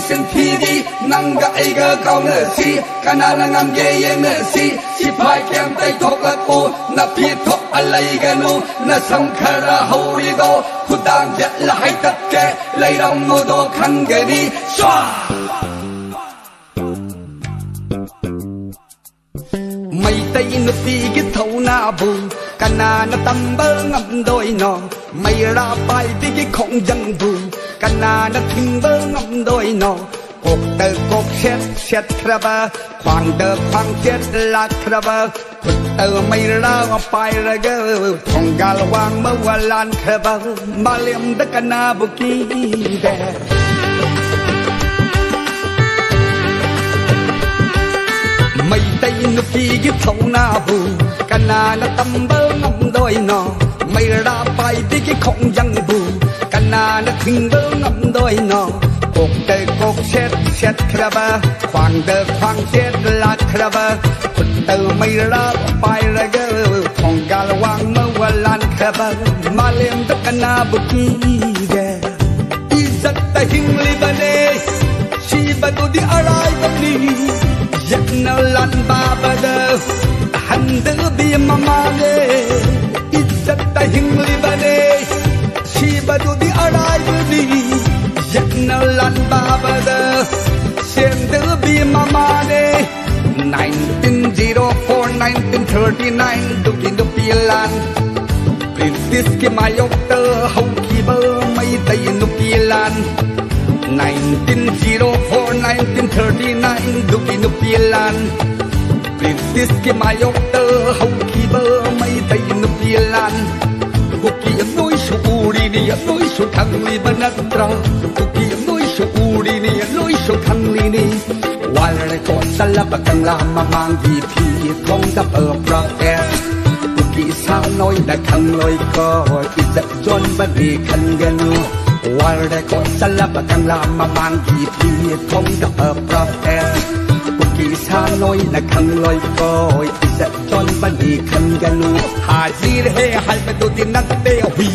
sin pidi nanga aiga kauna si kanana ngamge yena si sipai kem tai thokla ko na phi thok alai ganu na samkhara hauri do khudang jet la hai tak ke lai rong no do khangani swa mai tai nu pi ki thau na bu kanana tamba ngam doi no mai ra pai ti ki khong jang bu kanana thing bơ ngâm đôi nọ cuộc đời cuộc xét khaba khoang đời khoang chết là khaba cuộc đời mây ra pai ra gơ thong gal wang mơ wa lan khaba maliam da kana buki de mây tây nu phi gi thau na bu kanana tâm bơ ngâm đôi nọ mây ra pai ti ki khong jang bu kanana thing bơ ngâm đôi nọ cuộc đời cuộc xét khaba khoang đời khoang chết là khaba cuộc đời mây ra pai ra gơ thong gal wang mơ wa lan khaba maliam da kana buki de izat ta hing Lebanese shiba do di arrival ni yakna lan baba da hande bi mama le izat ta hing Lebanese shiba do di arrival ni yakna lan baba da sende bi mama le 1904 1939 dukin do pilan princess ke mayok ta hau ki ba mai tai no pilan 1904 1939 dukin do pilan princess ke mayok ta hau ki ba mai tai no pilan buki noi su uri ni noi su thang li banatra buki noi su uri ni noi su thang li ni wal ko sala bakang la mang gi phi thong da pra buki sa noi da khang loi ko izat jon ba di khan ganu wal ko sala bakang la mang gi phi thong da pra buki sa noi da khang loi ko izat jon ba di khan ganu hajir he hal ba do din na te hui